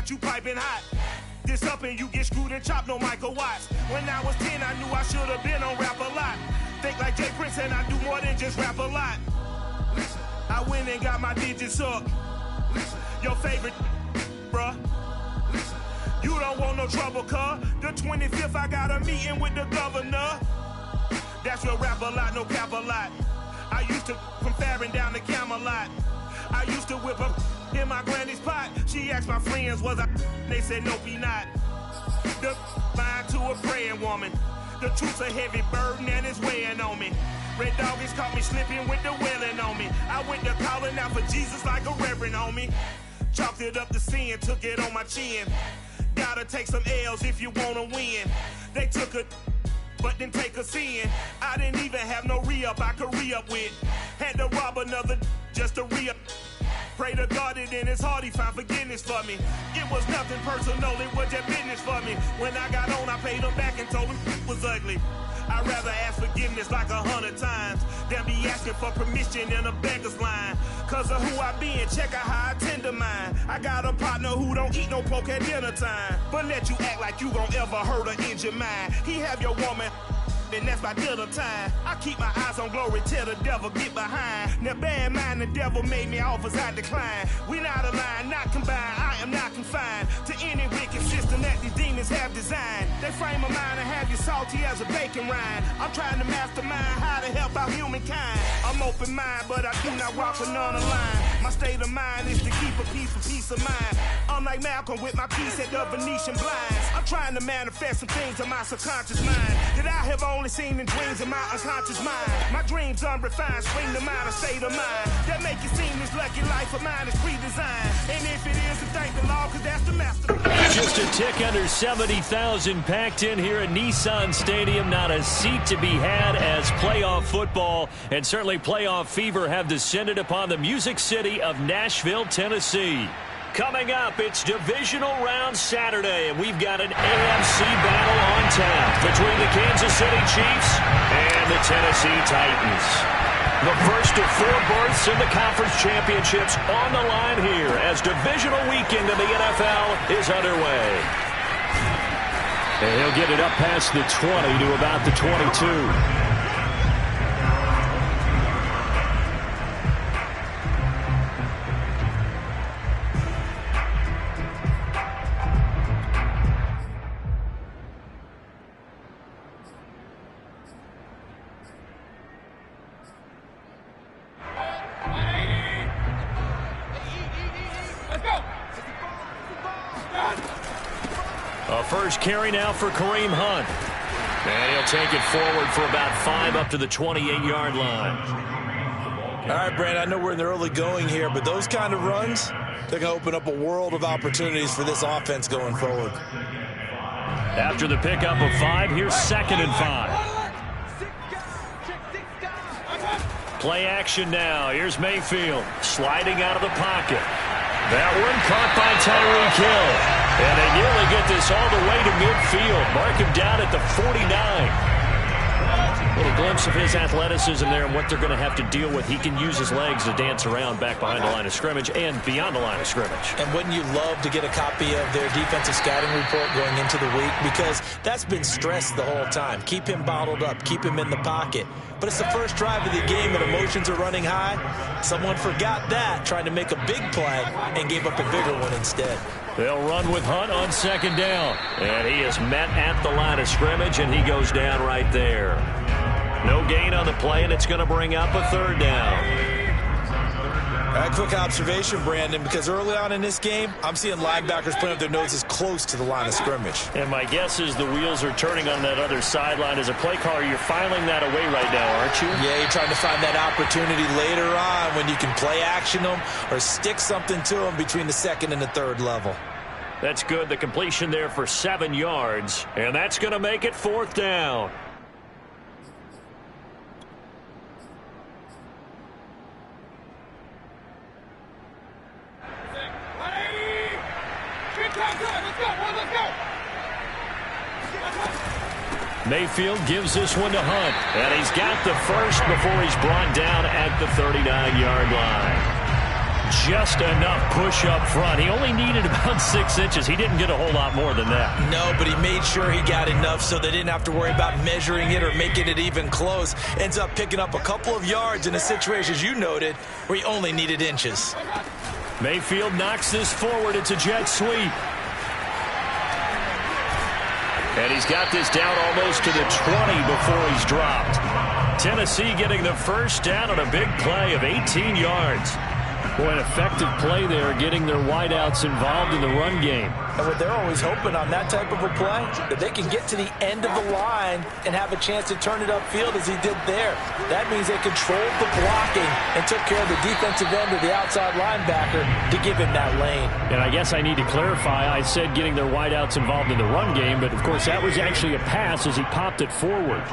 got you piping hot. This up and you get screwed and chopped, no Michael Watts. When I was 10, I knew I should have been on Rap a Lot. Think like Jay Prince and I do more than just rap a lot. I went and got my digits up. Your favorite, bruh. You don't want no trouble, cuz. The 25th, I got a meeting with the governor. That's real rap a lot, no cap a lot. I used to from Farron down to Camelot. I used to whip up in my granny's pot. She asked my friends, was I? They said, nope, he not. The fine to a praying woman. The truth's a heavy burden and it's weighing on me. Red Doggies caught me slipping with the wailing on me. I went to calling out for Jesus like a reverend on me. Chalked it up to sin, took it on my chin. Gotta take some L's if you wanna win. They took a but didn't take a sin. I didn't even have no re-up I could re-up with. Had to rob another just to re-up. Pray to God that in his heart he found forgiveness for me. It was nothing personal, it was just business for me. When I got on, I paid him back and told him it was ugly. I'd rather ask forgiveness like 100 times than be asking for permission in a beggar's line. Cause of who I be and check out how I tend to mine. I got a partner who don't eat no pork at dinner time, but let you act like you gon' ever hurt or injure mine. He have your woman, and that's by dinner time. I keep my eyes on glory till the devil get behind. Now bear in mind the devil made me offers I decline. We not aligned, not combined, I am not confined to any wicked system that these demons have designed. They frame a mind and have you salty as a bacon rind. I'm trying to mastermind how to help out humankind. I'm open mind, but I do not walk another line. My state of mind is to keep a peace of mind. Unlike Malcolm with my piece at the Venetian blinds. I'm trying to manifest some things in my subconscious mind that I have only seen in dreams in my unconscious mind. My dreams unrefined, spring to mind, a state of mind that make it seem this lucky life of mine is pre-designed. And if it is, then thank the Lord, cause that's the master. Just a tick under 70,000 packed in here at Nissan Stadium. Not a seat to be had as playoff football and certainly playoff fever have descended upon the Music City of Nashville, Tennessee. Coming up, it's Divisional Round Saturday, and we've got an AFC battle on tap between the Kansas City Chiefs and the Tennessee Titans. The first of 4 berths in the conference championships on the line here as Divisional weekend in the NFL is underway. And he'll get it up past the 20 to about the 22. First carry now for Kareem Hunt. And he'll take it forward for about 5 up to the 28-yard line. All right, Brand, I know we're in the early going here, but those kind of runs, they're going to open up a world of opportunities for this offense going forward. After the pickup of 5, here's 2nd and 5. Play action now. Here's Mayfield sliding out of the pocket. That one caught by Tyreek Hill. And they nearly get this all the way to midfield. Mark him down at the 49. Little glimpse of his athleticism there and what they're going to have to deal with. He can use his legs to dance around back behind the line of scrimmage and beyond the line of scrimmage. And wouldn't you love to get a copy of their defensive scouting report going into the week? Because that's been stressed the whole time. Keep him bottled up. Keep him in the pocket. But it's the first drive of the game and emotions are running high. Someone forgot that, trying to make a big play and gave up a bigger one instead. They'll run with Hunt on 2nd down. And he is met at the line of scrimmage, and he goes down right there. No gain on the play, and it's going to bring up a 3rd down. A quick observation, Brandon, because early on in this game, I'm seeing linebackers putting up their noses close to the line of scrimmage. And my guess is the wheels are turning on that other sideline. As a play caller, you're filing that away right now, aren't you? Yeah, you're trying to find that opportunity later on when you can play action them or stick something to them between the 2nd and the 3rd level. That's good. The completion there for 7 yards. And that's going to make it 4th down. Mayfield gives this one to Hunt. And he's got the first before he's brought down at the 39-yard line. just enough push up front. He only needed about 6 inches. He didn't get a whole lot more than that. No, but he made sure he got enough so they didn't have to worry about measuring it or making it even close. Ends up picking up a couple of yards in a situation, as you noted, where he only needed inches. Mayfield knocks this forward. It's a jet sweep. And he's got this down almost to the 20 before he's dropped. Tennessee getting the first down on a big play of 18 yards. Boy, an effective play there, getting their wideouts involved in the run game. And what they're always hoping on that type of a play, that they can get to the end of the line and have a chance to turn it upfield as he did there. That means they controlled the blocking and took care of the defensive end of the outside linebacker to give him that lane. And I guess I need to clarify, I said getting their wideouts involved in the run game, but of course that was actually a pass as he popped it forward.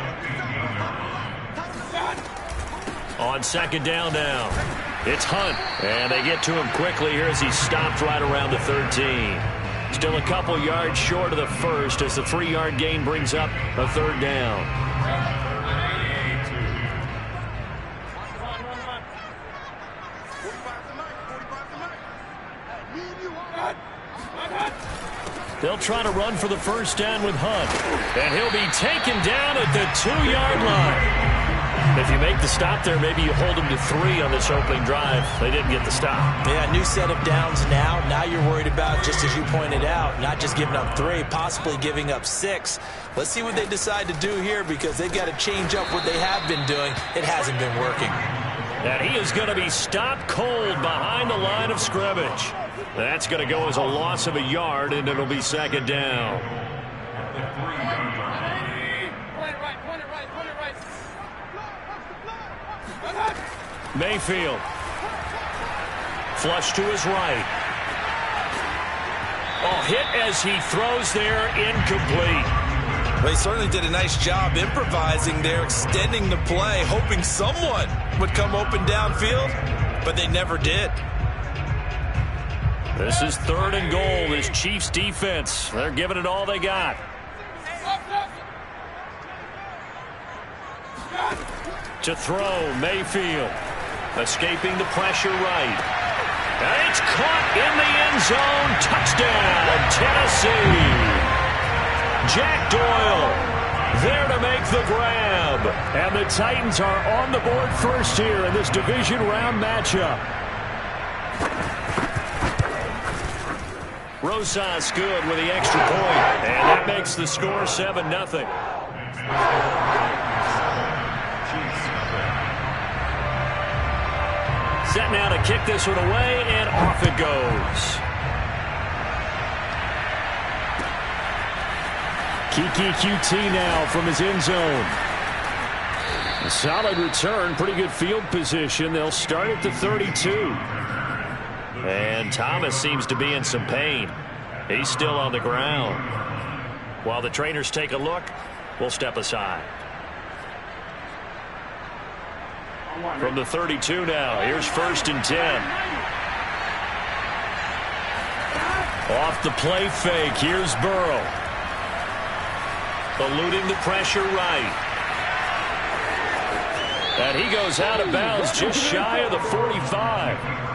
On second down now, it's Hunt, and they get to him quickly here as he stopped right around the 13. Still a couple yards short of the first as the 3-yard gain brings up a third down. They'll try to run for the first down with Hunt, and he'll be taken down at the 2-yard line. If you make the stop there, maybe you hold them to 3 on this opening drive. They didn't get the stop. Yeah, new set of downs now. Now you're worried about, just as you pointed out, not just giving up 3, possibly giving up 6. Let's see what they decide to do here because they've got to change up what they have been doing. It hasn't been working. And he is going to be stopped cold behind the line of scrimmage. That's going to go as a loss of a yard, and it'll be second down. Mayfield. Flush to his right. Oh, hit as he throws there, incomplete. Well, he certainly did a nice job improvising there, extending the play, hoping someone would come open downfield, but they never did. This is 3rd and goal. This Chiefs defense, they're giving it all they got. To throw, Mayfield. Escaping the pressure right. And it's caught in the end zone. Touchdown, Tennessee. Jack Doyle there to make the grab. And the Titans are on the board first here in this division round matchup. Rosas good with the extra point. And that makes the score 7-0. Set now to kick this one away, and off it goes. Kiki QT now from his end zone. A solid return, pretty good field position. They'll start at the 32. And Thomas seems to be in some pain. He's still on the ground. While the trainers take a look, we'll step aside. From the 32 now, here's 1st and 10. Off the play fake, here's Burrow. Eluding the pressure right. And he goes out of bounds just shy of the 45.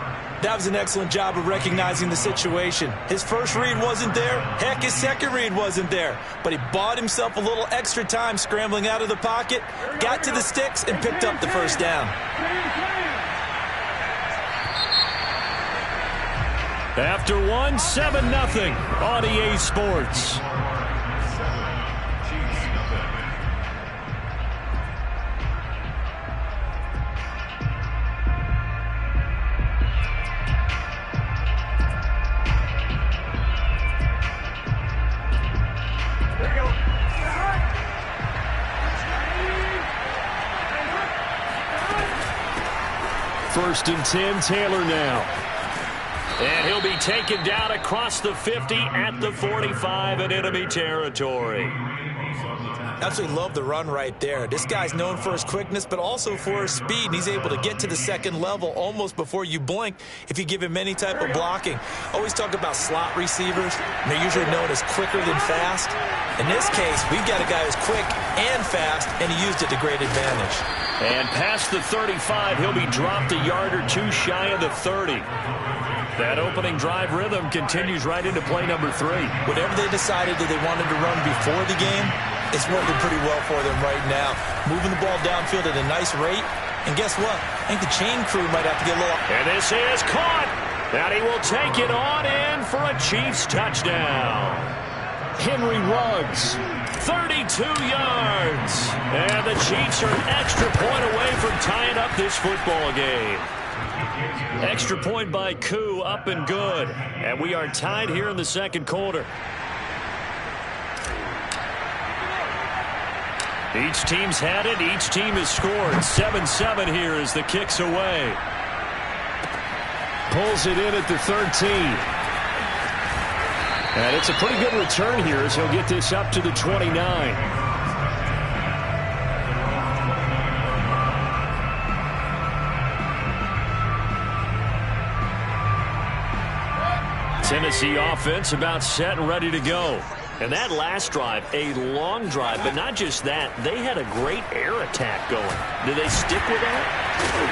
That was an excellent job of recognizing the situation. His first read wasn't there. Heck, his second read wasn't there. But he bought himself a little extra time scrambling out of the pocket, got to the sticks, and picked up the first down. After 7-0 on EA Sports. First and 10, Taylor now. And he'll be taken down across the 50 at the 45 in enemy territory. Absolutely love the run right there. This guy's known for his quickness, but also for his speed. And he's able to get to the second level almost before you blink if you give him any type of blocking. Always talk about slot receivers. They're usually known as quicker than fast. In this case, we've got a guy who's quick and fast, and he used it to great advantage. And past the 35, he'll be dropped a yard or two shy of the 30. That opening drive rhythm continues right into play number 3. Whatever they decided that they wanted to run before the game, it's working pretty well for them right now. Moving the ball downfield at a nice rate. And guess what? I think the chain crew might have to get a little... And this is caught. And he will take it on in for a Chiefs touchdown. Henry Ruggs, 32 yards. And the Chiefs are an extra point away from tying up this football game. Extra point by Koo, up and good. And we are tied here in the second quarter. Each team's had it. Each team has scored. 7-7 here as the kick's away. Pulls it in at the 13. And it's a pretty good return here as he'll get this up to the 29. Tennessee offense about set and ready to go. And that last drive, a long drive, but not just that. They had a great air attack going. Do they stick with that?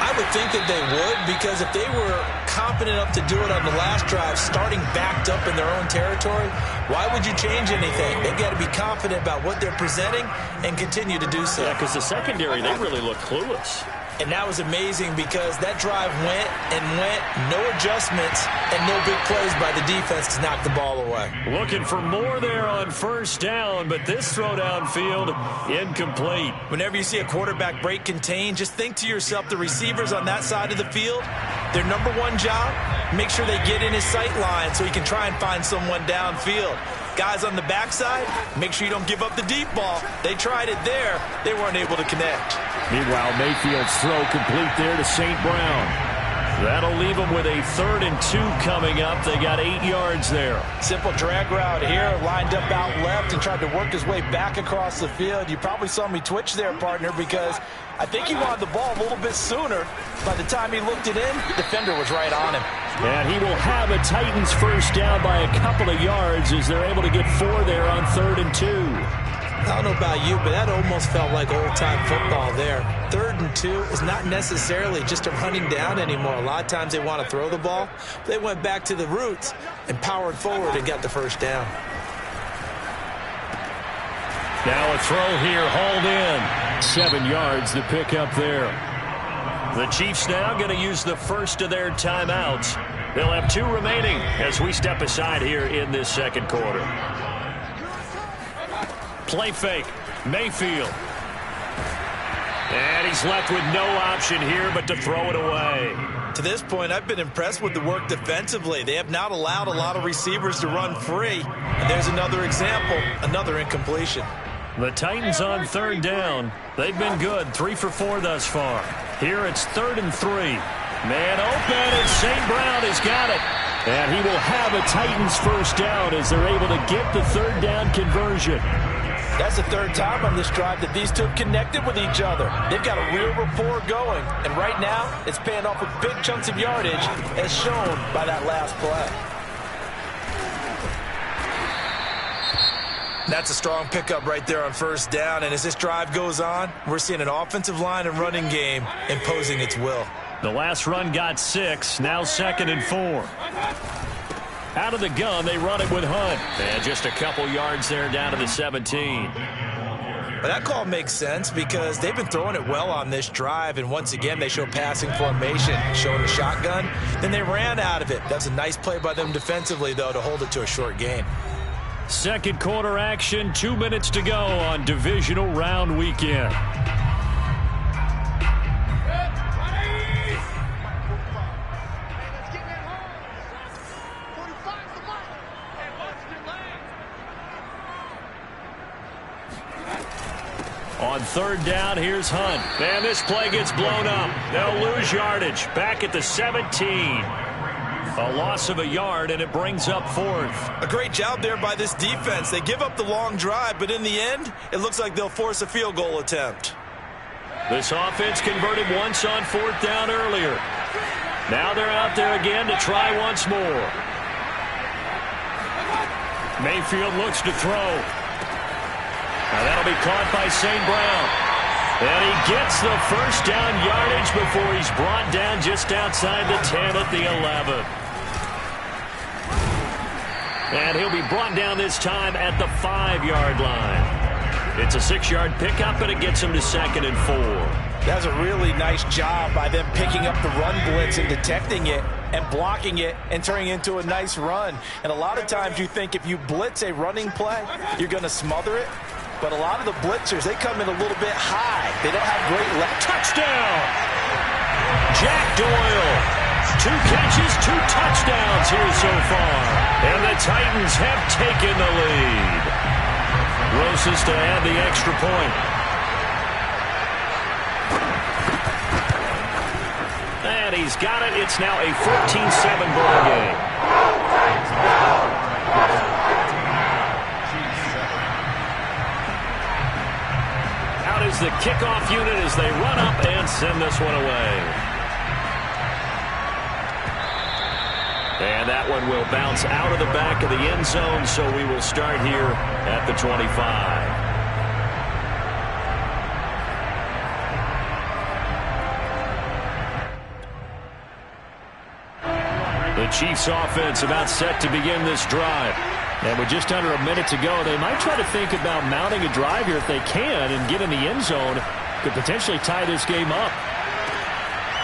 I would think that they would, because if they were confident enough to do it on the last drive, starting backed up in their own territory, why would you change anything? They've got to be confident about what they're presenting and continue to do so. Yeah, because the secondary, they really look clueless. And that was amazing because that drive went and went, no adjustments, and no big plays by the defense to knock the ball away. Looking for more there on first down, but this throw downfield incomplete. Whenever you see a quarterback break contain, just think to yourself, the receivers on that side of the field, their number one job, make sure they get in his sight line so he can try and find someone downfield. Guys on the backside, make sure you don't give up the deep ball. They tried it there. They weren't able to connect. Meanwhile, Mayfield's throw complete there to St. Brown. That'll leave them with a 3rd and 2 coming up. They got 8 yards there. Simple drag route here, lined up out left and tried to work his way back across the field. You probably saw me twitch there, partner, because I think he wanted the ball a little bit sooner. By the time he looked it in, the defender was right on him. And he will have a Titans first down by a couple of yards as they're able to get 4 there on 3rd and 2. I don't know about you, but that almost felt like old-time football there. 3rd and 2 is not necessarily just a running down anymore. A lot of times they want to throw the ball. They went back to the roots and powered forward and got the first down. Now a throw here, hauled in. 7 yards, the pickup there. The Chiefs now going to use the first of their timeouts. They'll have 2 remaining as we step aside here in this second quarter. Play fake, Mayfield. And he's left with no option here but to throw it away. To this point, I've been impressed with the work defensively. They have not allowed a lot of receivers to run free. And there's another example, another incompletion. The Titans on 3rd down. They've been good, 3 for 4 thus far. Here it's 3rd and 3. Man open, and St. Brown has got it. And he will have a Titans first down as they're able to get the 3rd down conversion. That's the 3rd time on this drive that these two have connected with each other. They've got a real rapport going. And right now, it's paying off with big chunks of yardage as shown by that last play. That's a strong pickup right there on first down. And as this drive goes on, we're seeing an offensive line and running game imposing its will. The last run got 6, now 2nd and 4. Out of the gun, they run it with Hunt. And just a couple yards there down to the 17. But that call makes sense because they've been throwing it well on this drive. And once again, they show passing formation, showing the shotgun. Then they ran out of it. That's a nice play by them defensively, though, to hold it to a short gain. Second quarter action, 2 minutes to go on divisional round weekend. On 3rd down, here's Hunt. And this play gets blown up. They'll lose yardage. Back at the 17. A loss of a yard, and it brings up 4th. A great job there by this defense. They give up the long drive, but in the end, it looks like they'll force a field goal attempt. This offense converted once on 4th down earlier. Now they're out there again to try once more. Mayfield looks to throw. Now that'll be caught by St. Brown. And he gets the first down yardage before he's brought down just outside the 10 at the 11. And he'll be brought down this time at the 5-yard line. It's a 6-yard pickup, and it gets him to 2nd and 4. That's a really nice job by them picking up the run blitz and detecting it and blocking it and turning it into a nice run. And a lot of times you think if you blitz a running play, you're going to smother it. But a lot of the blitzers, they come in a little bit high. They don't have great left. Touchdown! Jack Doyle. 2 catches, 2 touchdowns here so far. And the Titans have taken the lead. Rosas to add the extra point. And he's got it. It's now a 14-7 ball game. Out is the kickoff unit as they run up and send this one away. And that one will bounce out of the back of the end zone, so we will start here at the 25. The Chiefs offense about set to begin this drive. And with just under a minute to go, they might try to think about mounting a drive here if they can and get in the end zone. Could potentially tie this game up.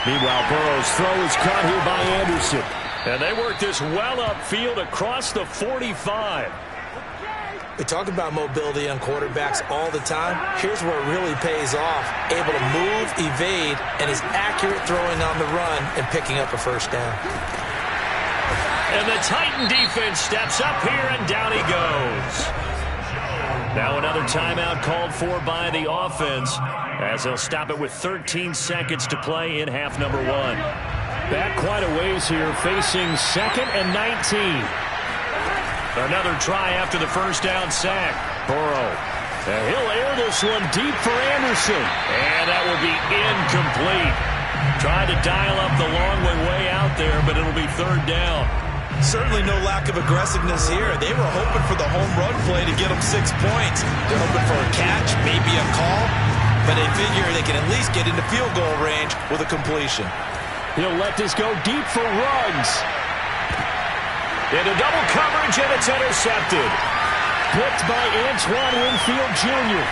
Meanwhile, Burrow's throw is caught here by Anderson. And they work this well upfield across the 45. We talk about mobility on quarterbacks all the time. Here's where it really pays off. Able to move, evade, and is accurate throwing on the run and picking up a first down. And the Titan defense steps up here, and down he goes. Now another timeout called for by the offense as they'll stop it with 13 seconds to play in half number 1. Back quite a ways here, facing 2nd and 19. Another try after the first down sack. Burrow. And he'll air this one deep for Anderson. And that will be incomplete. Tried to dial up the long way out there, but it'll be 3rd down. Certainly no lack of aggressiveness here. They were hoping for the home run play to get them 6 points. They're hoping for a catch, maybe a call, but they figure they can at least get into field goal range with a completion. He'll let this go deep for Ruggs. Into double coverage, and it's intercepted. Picked by Antoine Winfield Jr.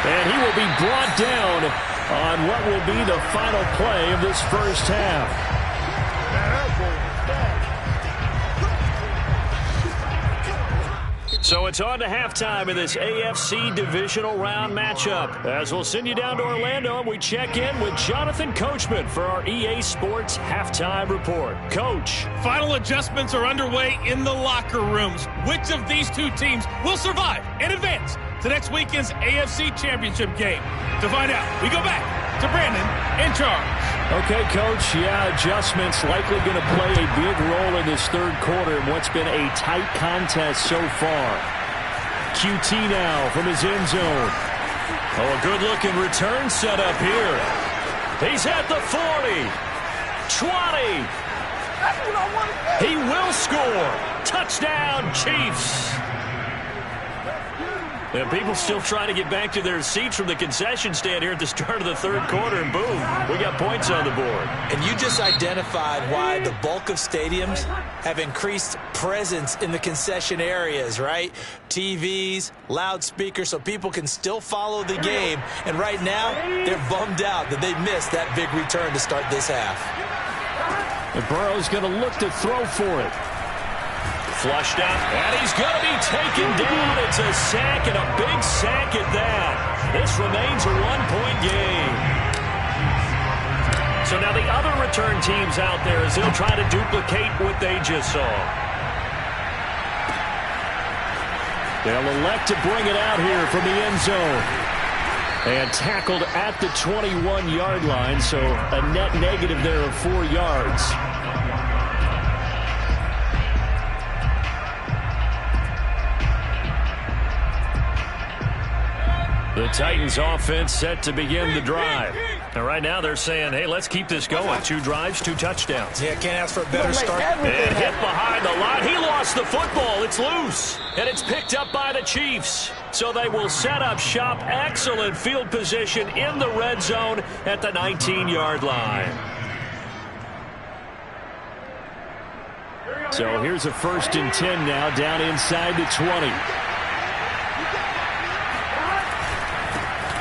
And he will be brought down on what will be the final play of this first half. So it's on to halftime in this AFC Divisional Round matchup. As we'll send you down to Orlando, and we check in with Jonathan Coachman for our EA Sports Halftime Report. Coach. Final adjustments are underway in the locker rooms. Which of these 2 teams will survive and advance to next weekend's AFC Championship game? To find out, we go back to Brandon in charge. Okay, Coach, yeah, adjustments likely going to play a big role in this 3rd quarter in what's been a tight contest so far. QT now from his end zone. Oh, a good-looking return set up here. He's at the 40. 20. He will score. Touchdown, Chiefs. And people still trying to get back to their seats from the concession stand here at the start of the 3rd quarter, and boom, we got points on the board. And you just identified why the bulk of stadiums have increased presence in the concession areas, right? TVs, loudspeakers, so people can still follow the game. And right now, they're bummed out that they missed that big return to start this half. And Burrow's going to look to throw for it. Flushed out, and he's going to be taken down. It's a sack, and a big sack at that. This remains a 1-point game. So now the other return teams out there as they'll try to duplicate what they just saw. They'll elect to bring it out here from the end zone. And tackled at the 21-yard line, so a net negative there of 4 yards. The Titans offense set to begin the drive. And right now they're saying, hey, let's keep this going. 2 drives, 2 touchdowns. Yeah, can't ask for a better start. And hit behind the line. He lost the football. It's loose. And it's picked up by the Chiefs. So they will set up shop. Excellent field position in the red zone at the 19-yard line. So here's a 1st and 10 now down inside the 20.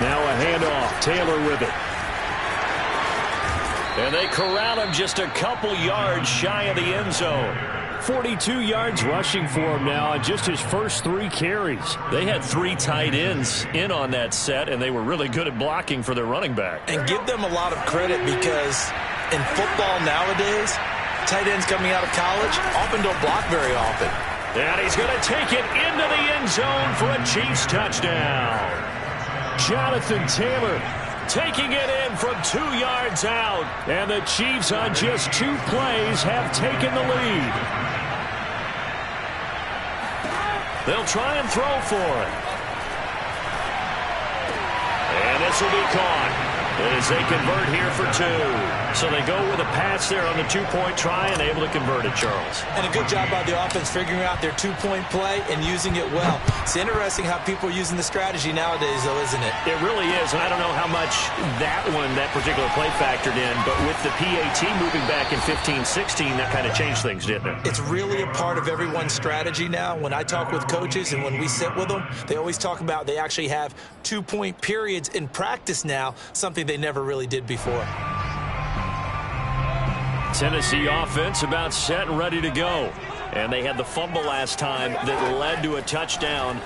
Now a handoff. Taylor with it. And they corral him just a couple yards shy of the end zone. 42 yards rushing for him now on just his first 3 carries. They had 3 tight ends in on that set, and they were really good at blocking for their running back. And give them a lot of credit because in football nowadays, tight ends coming out of college often don't block very often. And he's going to take it into the end zone for a Chiefs touchdown. Jonathan Taylor taking it in from 2 yards out. And the Chiefs on just 2 plays have taken the lead. They'll try and throw for it. And this will be caught as they convert here for 2. So they go with a pass there on the 2-point try and able to convert it, Charles. And a good job by the offense figuring out their 2-point play and using it well. It's interesting how people are using the strategy nowadays, though, isn't it? It really is, and I don't know how much that particular play factored in, but with the PAT moving back in 15-16, that kind of changed things, didn't it? It's really a part of everyone's strategy now. When I talk with coaches and when we sit with them, they always talk about they actually have 2-point periods in practice now, something they never really did before. Tennessee offense about set and ready to go. And they had the fumble last time that led to a touchdown.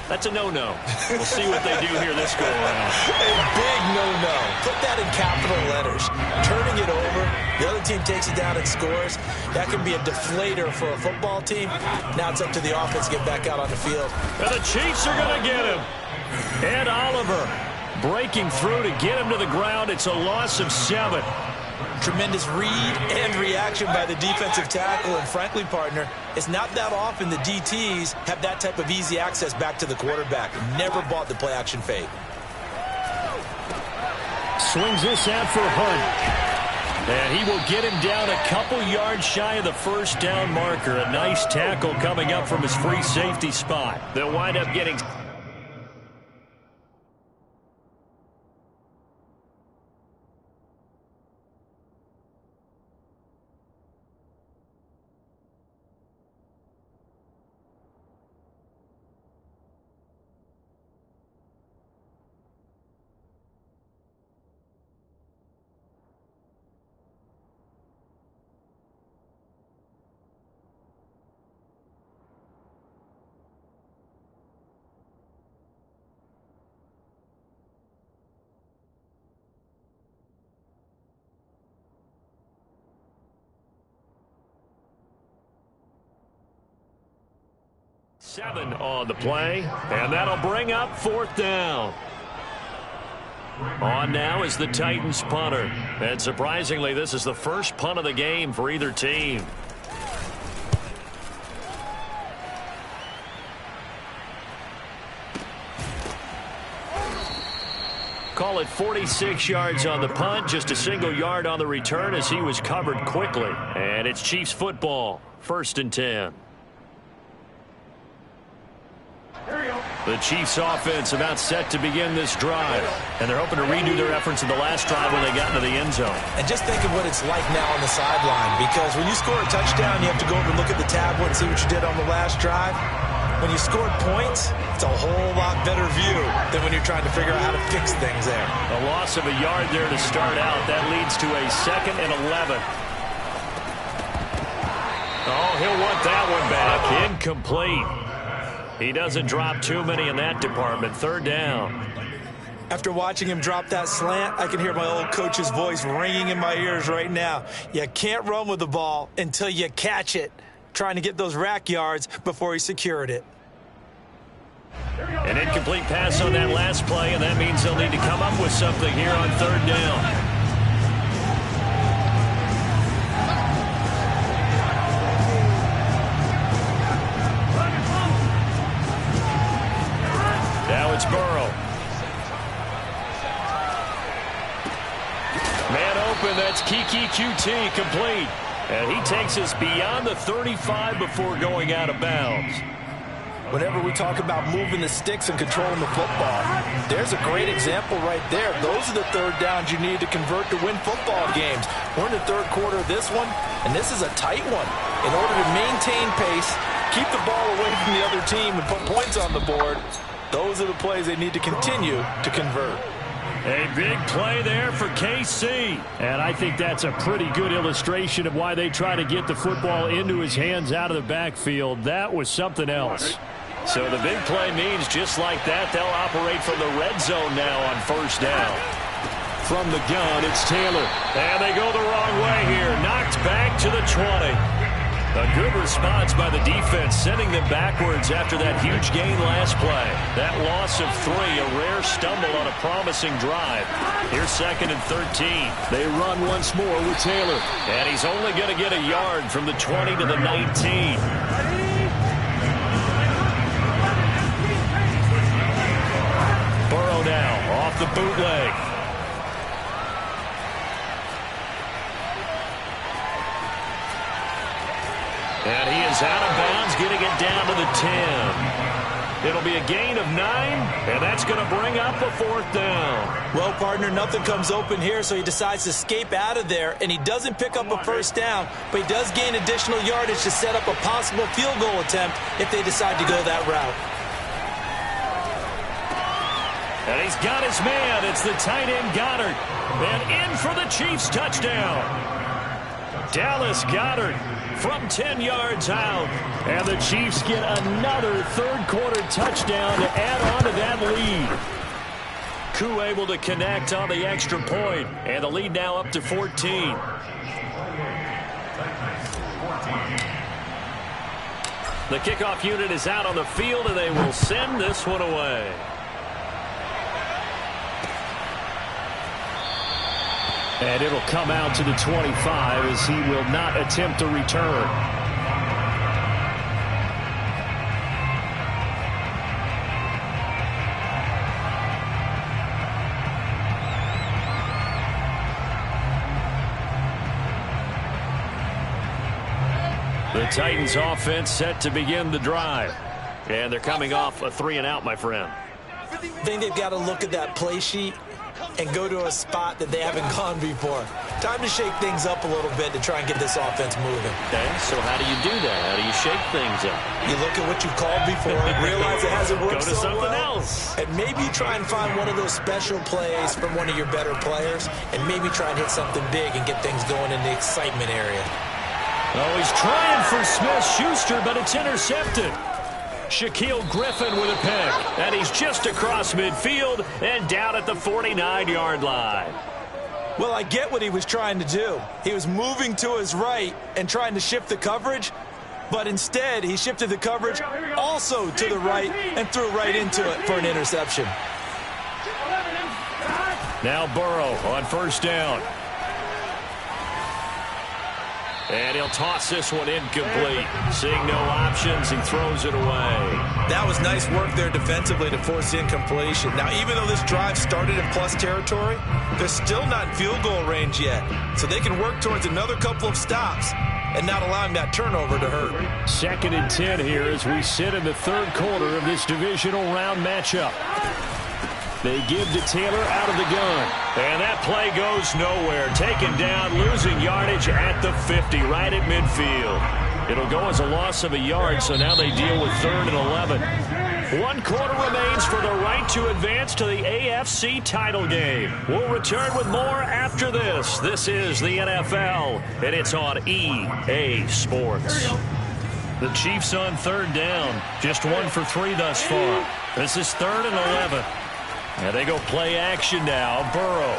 That's a no-no. We'll see what they do here this go around. A big no-no. Put that in capital letters. Turning it over, the other team takes it down and scores. That can be a deflator for a football team. Now it's up to the offense to get back out on the field. And the Chiefs are going to get him. And Oliver breaking through to get him to the ground. It's a loss of 7. Tremendous read and reaction by the defensive tackle. And frankly, partner, it's not that often the DTs have that type of easy access back to the quarterback. Never bought the play-action fade. Swings this out for Hunt. And he will get him down a couple yards shy of the first down marker. A nice tackle coming up from his free safety spot. They'll wind up getting... Seven on the play, and that'll bring up 4th down. On now is the Titans punter. And surprisingly, this is the first punt of the game for either team. Call it 46 yards on the punt, just a single yard on the return as he was covered quickly. And it's Chiefs football, 1st and 10. The Chiefs offense about set to begin this drive. And they're hoping to redo their efforts in the last drive when they got into the end zone. And just think of what it's like now on the sideline. Because when you score a touchdown, you have to go over and look at the tablet and see what you did on the last drive. When you scored points, it's a whole lot better view than when you're trying to figure out how to fix things there. A loss of a yard there to start out. That leads to a 2nd and 11. Oh, he'll want that one back. Incomplete. He doesn't drop too many in that department. 3rd down. After watching him drop that slant, I can hear my old coach's voice ringing in my ears right now. You can't run with the ball until you catch it. Trying to get those rack yards before he secured it. An incomplete pass on that last play, and that means they'll need to come up with something here on 3rd down. Now it's Burrow. open. That's Kiki QT complete. And he takes us beyond the 35 before going out of bounds. Whenever we talk about moving the sticks and controlling the football, there's a great example right there. Those are the third downs you need to convert to win football games. We're in the third quarter of this one, and this is a tight one. In order to maintain pace, keep the ball away from the other team, and put points on the board, those are the plays they need to continue to convert. A big play there for KC. And I think that's a pretty good illustration of why they try to get the football into his hands out of the backfield. That was something else. So the big play means just like that, they'll operate from the red zone now on first down. From the gun, it's Taylor. And they go the wrong way here. Knocked back to the 20. A good response by the defense, sending them backwards after that huge gain last play. That loss of 3, a rare stumble on a promising drive. Here's 2nd and 13. They run once more with Taylor. And he's only going to get a yard from the 20 to the 19. Burrow now off the bootleg. And he is out of bounds, getting it down to the 10. It'll be a gain of 9, and that's going to bring up a 4th down. Well, partner, nothing comes open here, so he decides to escape out of there, and he doesn't pick up a first down, but he does gain additional yardage to set up a possible field goal attempt if they decide to go that route. And he's got his man. It's the tight end Goddard. And in for the Chiefs touchdown. Dallas Goddard from 10 yards out. And the Chiefs get another third-quarter touchdown to add on to that lead. Koo able to connect on the extra point. And the lead now up to 14. The kickoff unit is out on the field, and they will send this one away. And it'll come out to the 25 as he will not attempt a return. The Titans offense set to begin the drive. And they're coming off a 3-and-out, my friend. I think they've got to look at that play sheet and go to a spot that they haven't gone before. Time to shake things up a little bit to try and get this offense moving. Okay, so how do you do that? How do you shake things up? You look at what you've called before, realize it hasn't worked so well. Go to something else. And maybe you try and find one of those special plays from one of your better players, and maybe try and hit something big and get things going in the excitement area. Oh, he's trying for Smith-Schuster, but it's intercepted. Shaquille Griffin with a pick, and he's just across midfield and down at the 49-yard line. Well, I get what he was trying to do. He was moving to his right and trying to shift the coverage, but instead he shifted the coverage also to the right and threw right into it for an interception. Now Burrow on first down. And he'll toss this one incomplete. Seeing no options, he throws it away. That was nice work there defensively to force the incompletion. Now, even though this drive started in plus territory, they're still not in field goal range yet. So they can work towards another couple of stops and not allowing that turnover to hurt. 2nd and 10 here as we sit in the third quarter of this divisional round matchup. They give to Taylor out of the gun. And that play goes nowhere. Taken down, losing yardage at the 50, right at midfield. It'll go as a loss of a yard, so now they deal with 3rd and 11. 1 quarter remains for the right to advance to the AFC title game. We'll return with more after this. This is the NFL, and it's on EA Sports. The Chiefs on 3rd down. Just 1 for 3 thus far. This is 3rd and 11. And they go play action now. Burrow.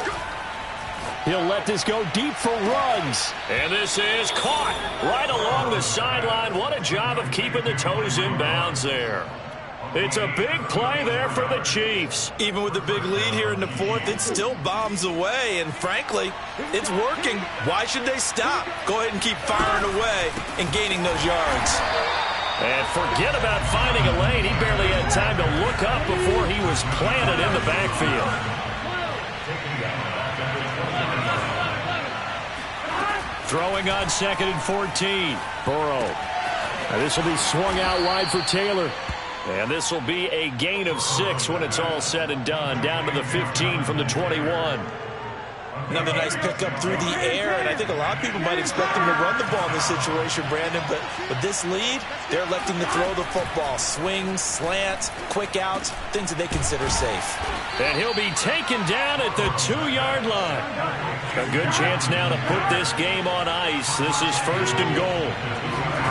He'll let this go deep for runs. And this is caught right along the sideline. What a job of keeping the toes in bounds there. It's a big play there for the Chiefs. Even with the big lead here in the 4th, it still bombs away. And frankly, it's working. Why should they stop? Go ahead and keep firing away and gaining those yards. And forget about finding a lane. He barely had time to look up before he was planted in the backfield. Throwing on 2nd and 14. Burrow. And this will be swung out wide for Taylor. And this will be a gain of 6 when it's all said and done. Down to the 15 from the 21. Another nice pickup through the air, and I think a lot of people might expect him to run the ball in this situation, Brandon, but with this lead, they're electing to throw the football. Swing, slant, quick outs, things that they consider safe. And he'll be taken down at the 2-yard line. A good chance now to put this game on ice. This is 1st and goal.